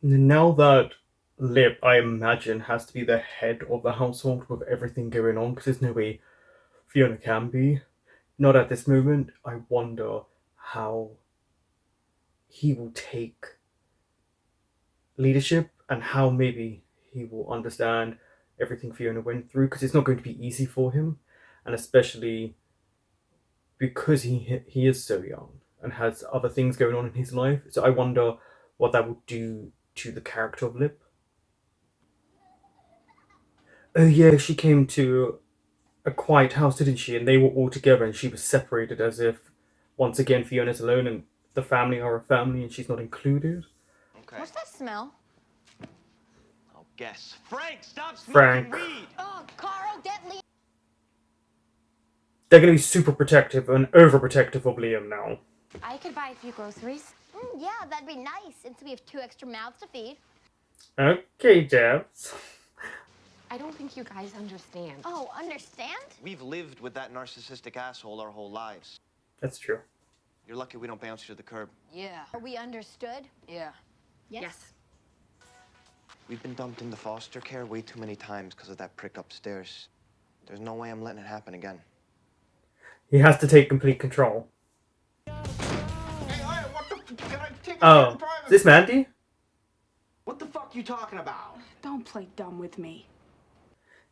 Now that Lip, I imagine, has to be the head of the household with everything going on, because there's no way Fiona can be. Not at this moment. I wonder how he will take leadership and how maybe he will understand everything Fiona went through, because it's not going to be easy for him, and especially because he is so young and has other things going on in his life. So I wonder what that will do to the character of Lip. Oh yeah, she came to a quiet house, didn't she? And they were all together, and she was separated, as if once again Fiona's alone, and the family are a family, and she's not included. Okay. What's that smell? I'll guess. Frank, stop smoking Frank. weed! Oh, Carl, deadly. They're going to be super protective and overprotective of Liam now. I could buy a few groceries. Yeah, that'd be nice, since we have 2 extra mouths to feed. Okay, Jabs. I don't think you guys understand. Oh, understand? We've lived with that narcissistic asshole our whole lives. That's true. You're lucky we don't bounce you to the curb. Yeah. Are we understood? Yeah. Yes. We've been dumped into foster care way too many times because of that prick upstairs. There's no way I'm letting it happen again. He has to take complete control. Hey, what the? Can I take Oh, is this Mandy? What the fuck you talking about? Don't play dumb with me.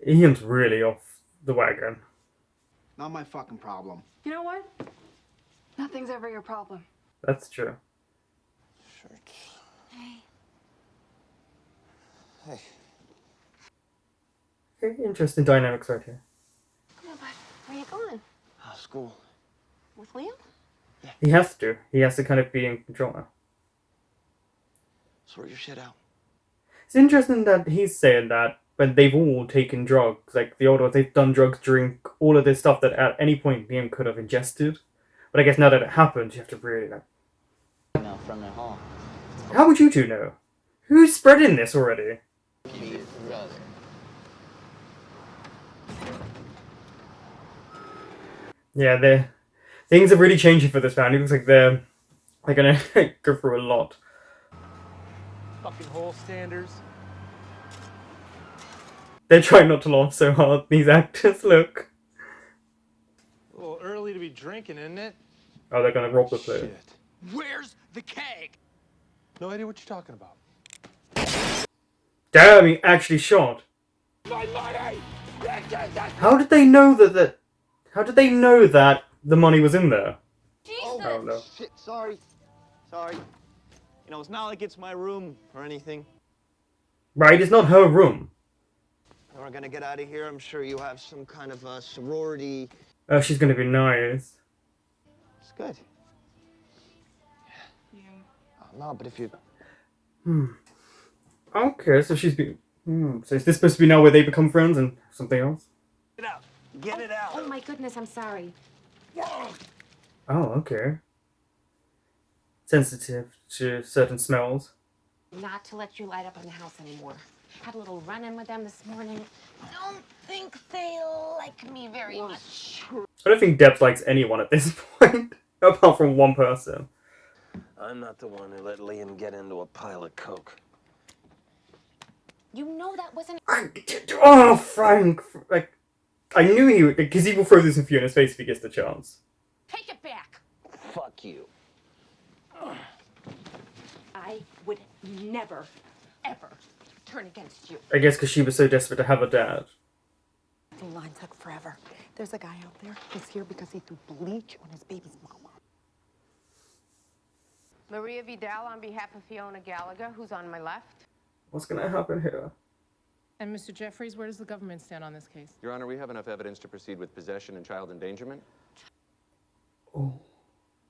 Ian's really off the wagon. Not my fucking problem. You know what? Nothing's ever your problem. That's true. Shirts. Hey. Hey. Okay, interesting dynamics right here. Come on, bud. Where you going? School. With Liam? He has to. He has to kind of be in control now. Sort your shit out. It's interesting that he's saying that when they've all taken drugs. Like, the older ones, they've done drugs, drink, all of this stuff that at any point Liam could have ingested. But I guess now that it happened, you have to really, like... No, from the hall. How would you two know? Who's spreading this already? His brother. Yeah, things are really changing for this family. It looks like they're gonna go through a lot. Fucking hole standers. They're trying not to laugh so hard, these actors, look. A little early to be drinking, isn't it? Oh, they're gonna rob the place. Shit. Where's the keg? No idea what you're talking about. Damn, he actually shot. My money! How did they know that how did they know that the money was in there? Jesus! Oh no. Shit, sorry. Sorry. You know, it's not like it's my room or anything. Right, it's not her room. We're gonna get out of here. I'm sure you have some kind of a sorority. Oh, she's gonna be nice. It's good. Yeah. Oh, no, but if you... Okay, so she's been... So is this supposed to be now where they become friends and something else? Get out. Get it out. Oh my goodness, I'm sorry. Oh, okay. Sensitive to certain smells. Not to let you light up on the house anymore. Had a little run-in with them this morning. Don't think they like me very much. I don't think Debs likes anyone at this point, apart from one person. I'm not the one who let Liam get into a pile of coke. You know that wasn't... Oh, Frank! Like, I knew he would, because he will throw this in Fiona's face if he gets the chance. Take it back! Fuck you. I would never, ever turn against you. I guess because she was so desperate to have a dad. The line took forever. There's a guy out there who's here because he threw bleach on his baby's mama. Maria Vidal on behalf of Fiona Gallagher, who's on my left. What's gonna happen here? And Mr. Jeffries, where does the government stand on this case? Your Honor, we have enough evidence to proceed with possession and child endangerment. Oh.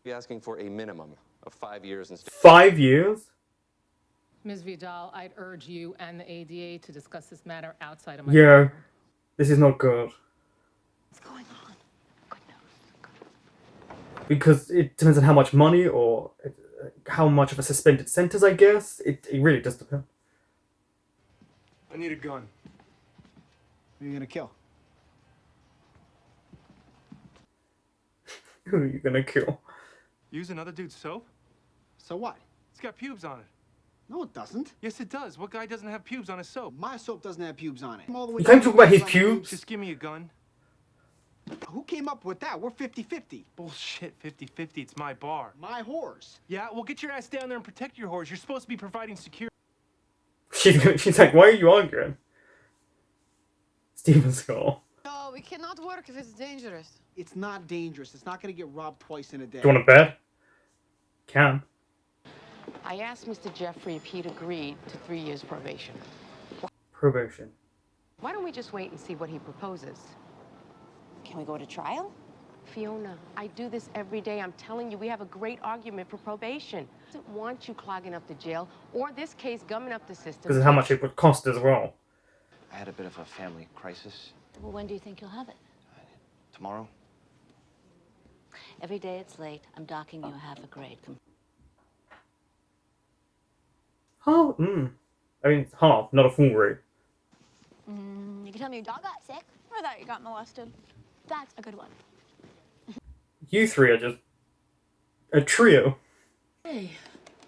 Be asking for a minimum of 5 years instead. 5 years? Ms. Vidal, I'd urge you and the ADA to discuss this matter outside of my Yeah. courtroom. This is not good. What's going on? Good news. Because it depends on how much money or how much of a suspended sentence, I guess. It really does depend. I need a gun. Who are you gonna kill? Who are you gonna kill? Use another dude's soap? So what? It's got pubes on it. No, it doesn't. Yes, it does. What guy doesn't have pubes on his soap? My soap doesn't have pubes on it. I'm all the way You can't down talk about his on my pubes. Just give me a gun. Who came up with that? We're 50-50. Bullshit, 50-50. It's my bar. My whores. Yeah, well, get your ass down there and protect your whores. You're supposed to be providing security. She's like, why are you arguing? Steven Skull. No, we cannot work if it's dangerous. It's not dangerous. It's not going to get robbed twice in a day. Do you want a bed? Can. I asked Mr. Jeffrey if he'd agreed to 3 years probation. Probation. Why don't we just wait and see what he proposes? Can we go to trial? Fiona, I do this every day. I'm telling you, we have a great argument for probation. I don't want you clogging up the jail or this case gumming up the system. Because of how much it would cost as well. I had a bit of a family crisis. Well, when do you think you'll have it? Tomorrow? Every day it's late, I'm docking you half a grade. Oh, I mean, it's half, not a full rate. You can tell me your dog got sick. Or that you got molested. That's a good one. You three are just a trio. Hey,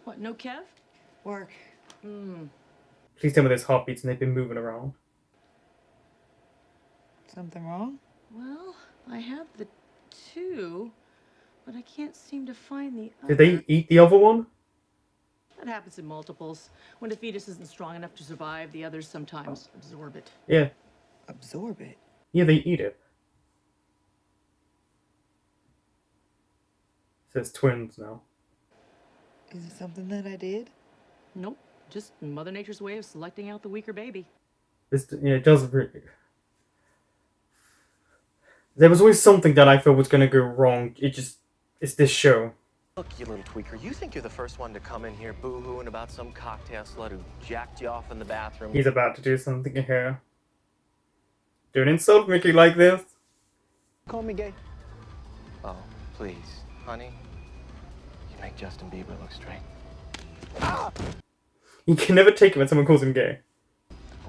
what, no Kev? Work. Please tell me there's heartbeats and they've been moving around. Something wrong? Well, I have the 2, but I can't seem to find the other. Did they eat the other one? That happens in multiples. When the fetus isn't strong enough to survive, the others sometimes absorb it. Yeah. Absorb it? Yeah, they eat it. Says twins now. Is it something that I did? Nope. Just Mother Nature's way of selecting out the weaker baby. It does really... There was always something that I thought was going to go wrong. It's this show. Look, you little tweaker, you think you're the first one to come in here boo-hooing about some cocktail slut who jacked you off in the bathroom? He's about to do something here. Don't insult Mickey like this. Call me gay. Oh, please. Honey, you make Justin Bieber look straight. Ah! You can never take it when someone calls him gay.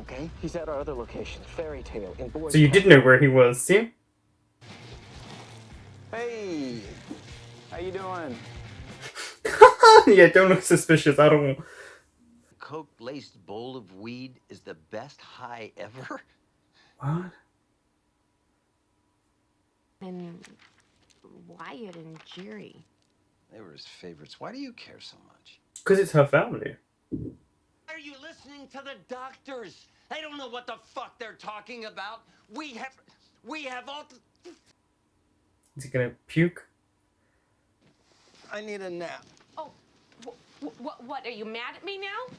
Okay, he's at our other location, Fairy Tale, in Boise. So you did know where he was, see? Hey! How you doing? Yeah, don't look suspicious at all. Coke-laced bowl of weed is the best high ever? What? And Wyatt and Jerry. They were his favorites. Why do you care so much? Because it's her family. Why are you listening to the doctors? They don't know what the fuck they're talking about. We have all... Is he gonna puke? I need a nap. Oh, what? Are you mad at me now?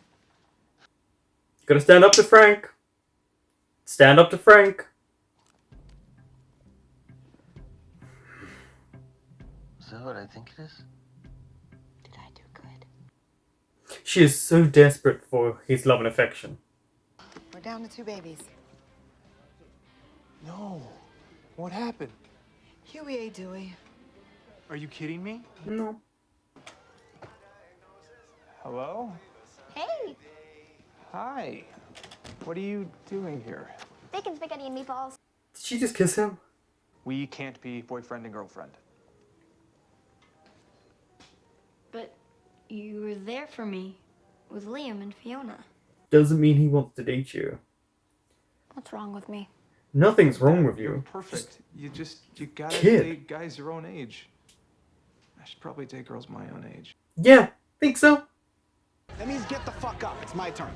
Gotta stand up to Frank. Stand up to Frank. Is that what I think it is? Did I do good? She is so desperate for his love and affection. We're down to 2 babies. No. What happened? Huey A. Dewey. Are you kidding me? No. Hello? Hey, Hi. What are you doing here? bacon spaghetti and meatballs. Did she just kiss him? We can't be boyfriend and girlfriend. But you were there for me with Liam and Fiona. Doesn't mean he wants to date you. What's wrong with me? Nothing's wrong with You're you. perfect. You gotta Kid. date guys your own age. I should probably date girls my own age. Yeah, think so. That means get the fuck up. It's my turn.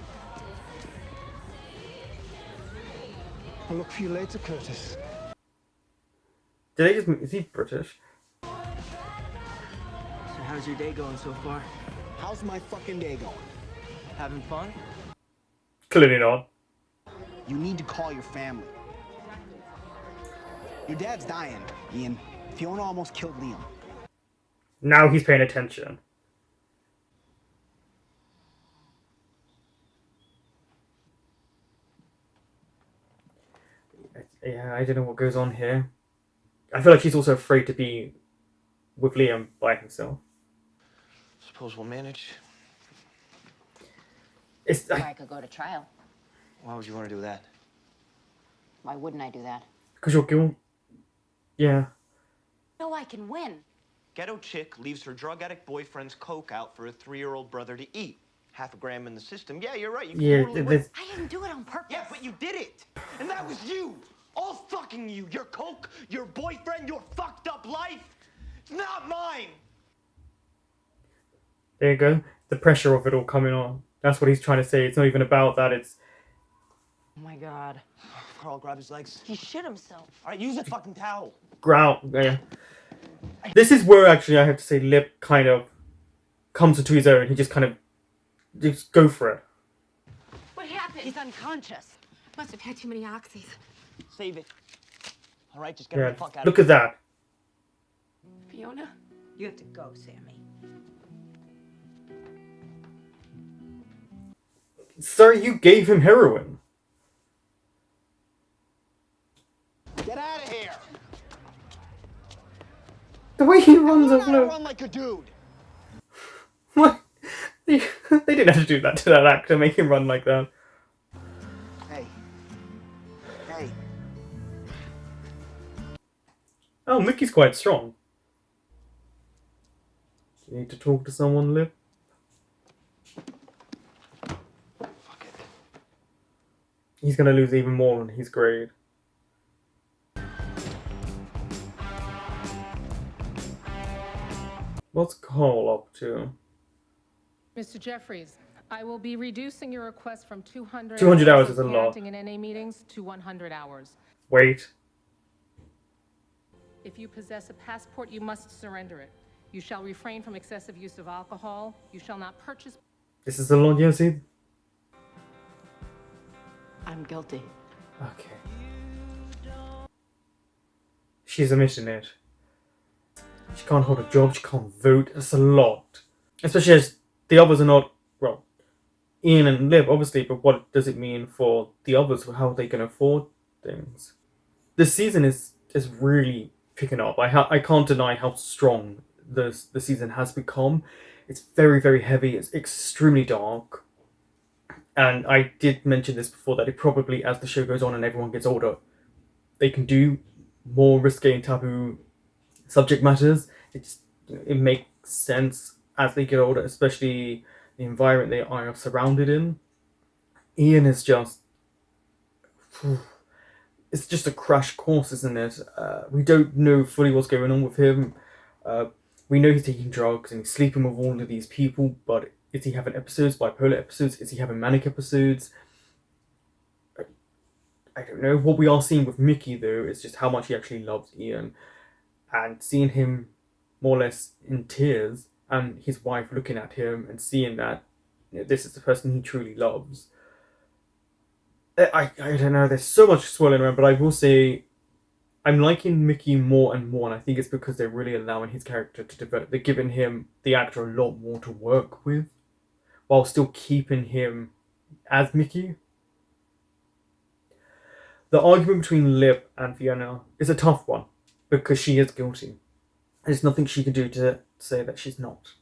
I'll look for you later, Curtis. Did I just... Is he British? So how's your day going so far? How's my fucking day going? Having fun? Clearly not. You need to call your family. Your dad's dying, Ian. Fiona almost killed Liam. Now he's paying attention. Yeah, I don't know what goes on here. I feel like she's also afraid to be with Liam by himself. Suppose we'll manage. It's Or I could go to trial. Why would you want to do that? Why wouldn't I do that? because you're guilt. Yeah. No, I can win. Ghetto chick leaves her drug addict boyfriend's coke out for a 3-year-old brother to eat. half a gram in the system, yeah, you're right. You Yeah, totally win. I didn't do it on purpose. Yeah, but you did it. And that was you. All fucking you. Your coke, your boyfriend, your fucked up life. It's not mine. there you go. The pressure of it all coming on. That's what he's trying to say. It's not even about that. It's Oh my god. Carl, grab his legs. He shit himself. All right, use a fucking towel. ground. Yeah. This is where actually I have to say Lip kind of comes into his own. He just kind of just go for it. What happened? He's unconscious. Must have had too many oxys. Save it. All right, just get him Yeah. the fuck out Look of at that. Fiona, you have to go, Sammy. Sir, you gave him heroin. Get out of here. The way he runs off, look. Run like a dude. What? They didn't have to do that to that actor, make him run like that. Hey. Hey. Oh, Mickey's quite strong. You need to talk to someone, Lip? Fuck it. He's gonna lose even more on his grade. What's Carl up to? Mr. Jeffries, I will be reducing your request from 200 hours of is a lot. parenting and NA meetings to 100 hours. Wait. If you possess a passport, you must surrender it. You shall refrain from excessive use of alcohol. You shall not purchase... This is a lot, you see? I'm guilty. Okay. She's admitting it. She can't hold a job, she can't vote. That's a lot. Especially as the others are not, well, Ian and Liv, obviously, but what does it mean for the others? How they can afford things? This season is really picking up. I can't deny how strong the season has become. It's very, very heavy. It's extremely dark. And I did mention this before, that it probably, as the show goes on and everyone gets older, they can do more risque and taboo subject matters. It makes sense as they get older, especially the environment they are surrounded in. Ian is just... It's just a crash course, isn't it? We don't know fully what's going on with him. We know he's taking drugs and he's sleeping with all of these people, but is he having episodes, bipolar episodes? Is he having manic episodes? I don't know. What we are seeing with Mickey, though, is just how much he actually loves Ian. And seeing him more or less in tears, and his wife looking at him and seeing that, you know, this is the person he truly loves. I don't know, there's so much swirling around, but I will say I'm liking Mickey more and more, and I think it's because they're really allowing his character to develop. They're giving him, the actor, a lot more to work with, while still keeping him as Mickey. The argument between Lip and Fiona is a tough one, because she is guilty. There's nothing she can do to say that she's not.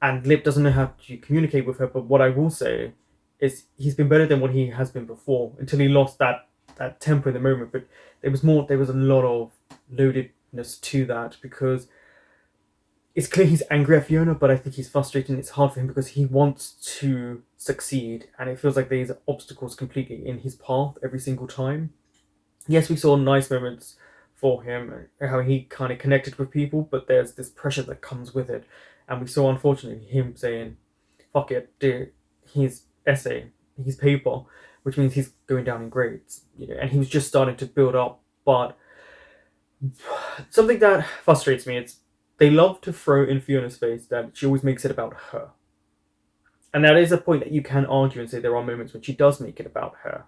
And Lip doesn't know how to communicate with her, but what I will say is he's been better than what he has been before, until he lost that temper in the moment. But there was a lot of loadedness to that, because it's clear he's angry at Fiona, but I think he's frustrated and it's hard for him because he wants to succeed, and it feels like there's obstacles completely in his path every single time. Yes, we saw nice moments for him, how he kind of connected with people, but there's this pressure that comes with it. And we saw, unfortunately, him saying, fuck it, do his essay, his paper, which means he's going down in grades. You know, and he was just starting to build up. But something that frustrates me is they love to throw in Fiona's face that she always makes it about her. And that is a point that you can argue and say there are moments when she does make it about her.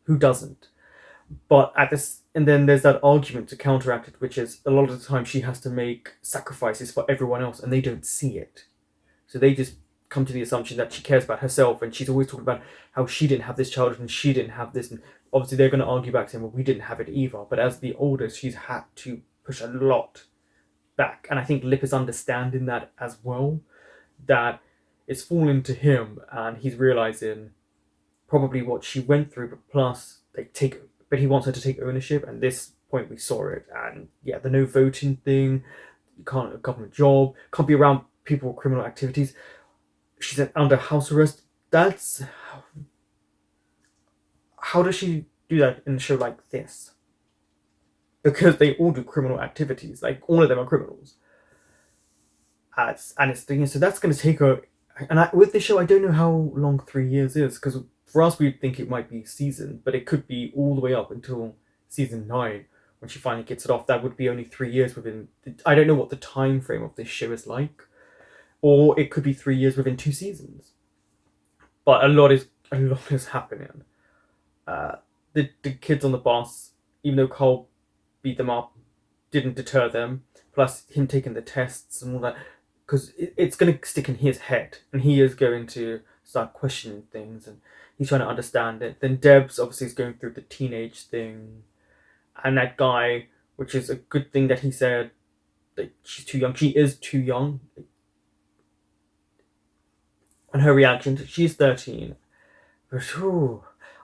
Who doesn't? But and then there's that argument to counteract it, which is a lot of the time she has to make sacrifices for everyone else and they don't see it. So they just come to the assumption that she cares about herself, and she's always talking about how she didn't have this childhood and she didn't have this. And obviously they're going to argue back saying, well, we didn't have it either. But as the oldest, she's had to push a lot back. And I think Lip is understanding that as well, that it's fallen to him and he's realising probably what she went through, but plus but he wants her to take ownership, and this point we saw it. And yeah, the no voting thing, you can't have a government job, can't be around people with criminal activities. she's under house arrest. That's how does she do that in a show like this? Because they all do criminal activities. Like, all of them are criminals. And it's so that's going to take her. And with this show, I don't know how long 3 years is, because for us we'd think it might be season, but it could be all the way up until season 9 when she finally gets it off. That would be only 3 years within. I don't know what the time frame of this show is like, or it could be 3 years within 2 seasons. But a lot is happening. The kids on the bus, even though Cole beat them up, didn't deter them. Plus him taking the tests and all that, because it's going to stick in his head, and he is going to start questioning things, and he's trying to understand it. Then Debs obviously is going through the teenage thing, and that guy, which is a good thing that he said that she's too young. She is too young. And her reaction, she's 13. But,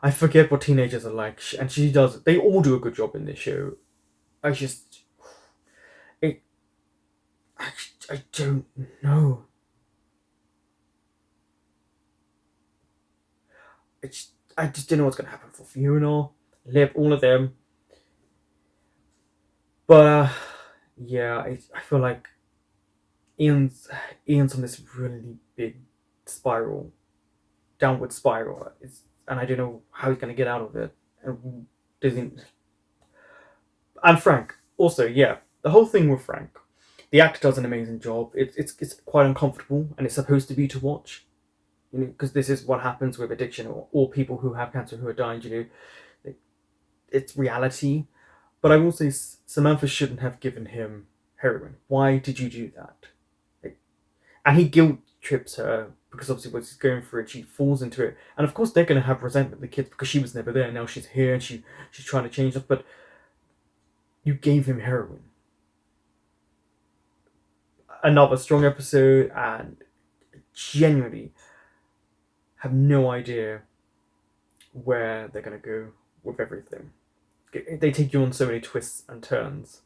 I forget what teenagers are like, and she does. They all do a good job in this show. I don't know. I just don't know what's going to happen for Fiona, Liv, all of them. But yeah, I feel like Ian's on this really big spiral, downward spiral, and I don't know how he's going to get out of it. And Frank also, yeah, the whole thing with Frank. The actor does an amazing job. It's quite uncomfortable, and it's supposed to be to watch, you know, because this is what happens with addiction, or people who have cancer who are dying. You know, it's reality. But I will say Samantha shouldn't have given him heroin. Why did you do that? And he guilt trips her because obviously what she's going through it, she falls into it, and of course they're going to have resentment, the kids, because she was never there. Now she's here and she's trying to change stuff. But you gave him heroin. Another strong episode, and genuinely have no idea where they're going to go with everything. They take you on so many twists and turns.